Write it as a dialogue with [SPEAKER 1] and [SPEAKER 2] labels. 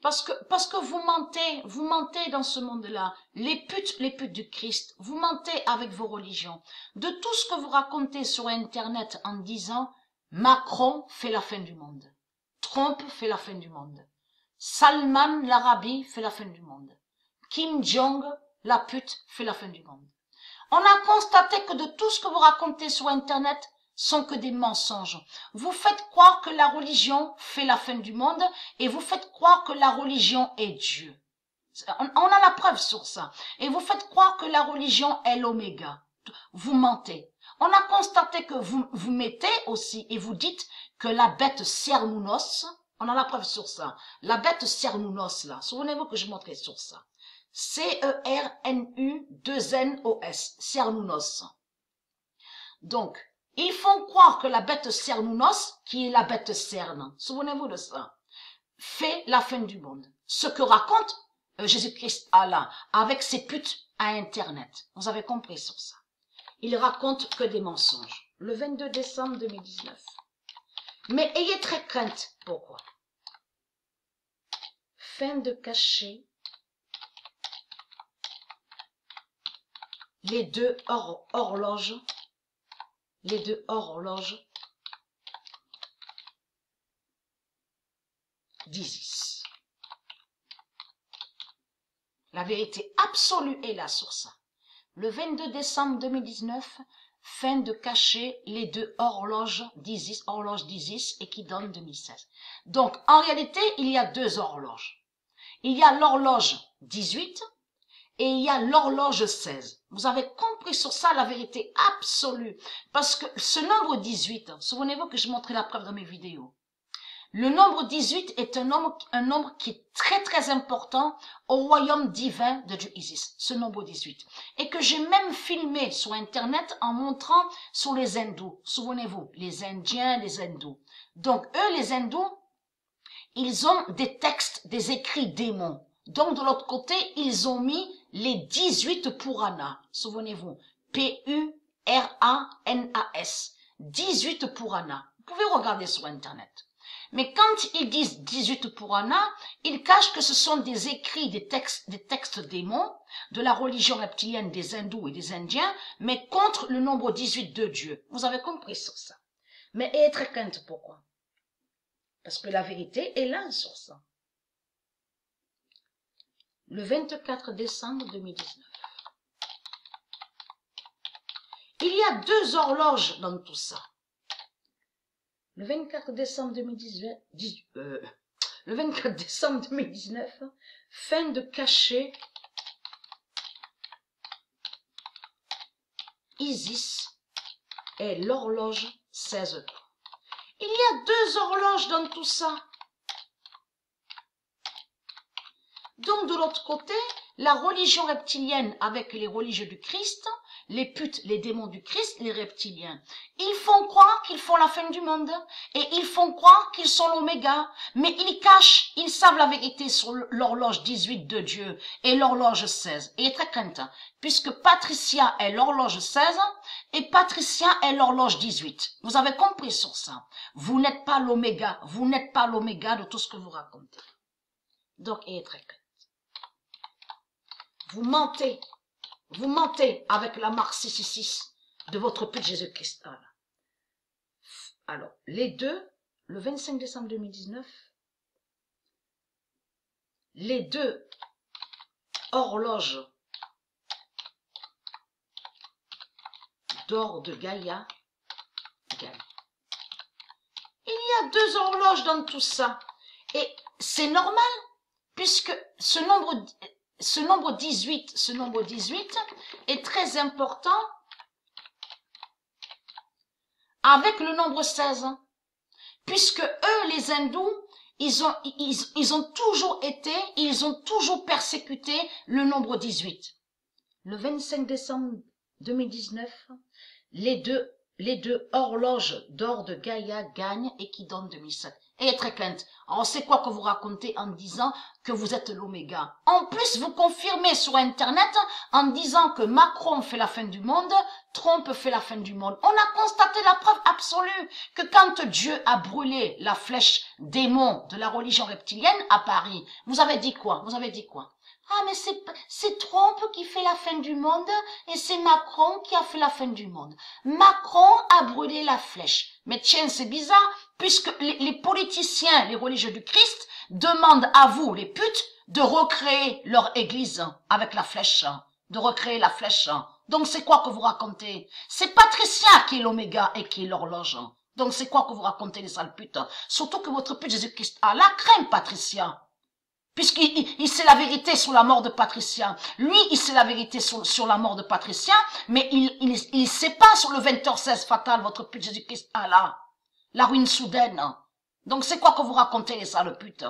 [SPEAKER 1] Parce que vous mentez dans ce monde-là. Les putes du Christ, vous mentez avec vos religions. De tout ce que vous racontez sur Internet en disant Macron fait la fin du monde. Trump fait la fin du monde. Salman l'Arabie fait la fin du monde. Kim Jong, la pute, fait la fin du monde. On a constaté que de tout ce que vous racontez sur Internet sont que des mensonges. Vous faites croire que la religion fait la fin du monde et vous faites croire que la religion est Dieu. On a la preuve sur ça. Et vous faites croire que la religion est l'oméga. Vous mentez. On a constaté que vous mettez aussi et vous dites que la bête Cernunnos, on a la preuve sur ça. La bête Cernunnos là, souvenez-vous que je montrais sur ça. C-E-R-N-U-2-N-O-S, Cernunnos. Donc, ils font croire que la bête Cernunnos, qui est la bête Cerne, souvenez-vous de ça, fait la fin du monde. Ce que raconte Jésus-Christ Allah avec ses putes à Internet. Vous avez compris sur ça. Il raconte que des mensonges. Le 22 décembre 2019. Mais ayez très crainte. Pourquoi? Fin de cacher les deux horloges d'Isis. La vérité absolue est là sur ça. Le 22 décembre 2019, fin de cacher les deux horloges d'Isis et qui donne 2016. Donc, en réalité, il y a deux horloges. Il y a l'horloge 18 et il y a l'horloge 16. Vous avez compris sur ça la vérité absolue. Parce que ce nombre 18, souvenez-vous que je montrais la preuve dans mes vidéos. Le nombre 18 est un nombre qui est très très important au royaume divin de Dieu Isis, ce nombre 18. Et que j'ai même filmé sur Internet en montrant sur les hindous. Souvenez-vous, les Indiens, les hindous. Donc eux, les hindous, ils ont des textes, des écrits démons. Donc de l'autre côté, ils ont mis les 18 Puranas. Souvenez-vous, P-U-R-A-N-A-S. 18 Puranas. Vous pouvez regarder sur Internet. Mais quand ils disent 18 Puranas, ils cachent que ce sont des écrits, des textes démons de la religion reptilienne des hindous et des indiens, mais contre le nombre 18 de Dieu. Vous avez compris sur ça. Mais ayez très crainte, pourquoi? Parce que la vérité est là sur ça. Le 24 décembre 2019. Il y a deux horloges dans tout ça. Le 24 décembre 2019, fin de cacher Isis et l'horloge 16. Il y a deux horloges dans tout ça. Donc de l'autre côté, la religion reptilienne avec les religieux du Christ, les putes, les démons du Christ, les reptiliens, ils font croire qu'ils font la fin du monde et ils font croire qu'ils sont l'oméga, mais ils cachent, ils savent la vérité sur l'horloge 18 de Dieu et l'horloge 16. Et très crainte, puisque Patricia est l'horloge 16 et Patricia est l'horloge 18. Vous avez compris sur ça. Vous n'êtes pas l'oméga, vous n'êtes pas l'oméga de tout ce que vous racontez. Donc, ayez très crainte. Vous mentez avec la marque 666 de votre pute Jésus-Christ. Alors, les deux, le 25 décembre 2019, les deux horloges d'or de Gaïa gagnent. Il y a deux horloges dans tout ça. Et c'est normal, puisque ce nombre 18 est très important avec le nombre 16. Puisque eux, les hindous, ils ont toujours persécuté le nombre 18. Le 25 décembre 2019, les deux horloges d'or de Gaïa gagnent et qui donnent 2007. Et très plainte. Alors c'est quoi que vous racontez en disant que vous êtes l'oméga? En plus, vous confirmez sur Internet en disant que Macron fait la fin du monde, Trump fait la fin du monde. On a constaté la preuve absolue que quand Dieu a brûlé la flèche démon de la religion reptilienne à Paris, vous avez dit quoi? Vous avez dit quoi? Ah, mais c'est Trump qui fait la fin du monde et c'est Macron qui a fait la fin du monde. Macron a brûlé la flèche. Mais tiens, c'est bizarre, puisque les politiciens, les religieux du Christ, demandent à vous, les putes, de recréer leur église avec la flèche, de recréer la flèche. Donc c'est quoi que vous racontez? C'est Patricia qui est l'oméga et qui est l'horloge. Donc c'est quoi que vous racontez, les sales putes? Surtout que votre pute Jésus-Christ a la crème, Patricia. Puisqu'il sait la vérité sur la mort de Patricia. Lui, il sait la vérité sur la mort de Patricia, mais il sait pas sur le 20h16 fatal, votre pute Jésus-Christ a là. La ruine soudaine. Donc c'est quoi que vous racontez, les sales putes?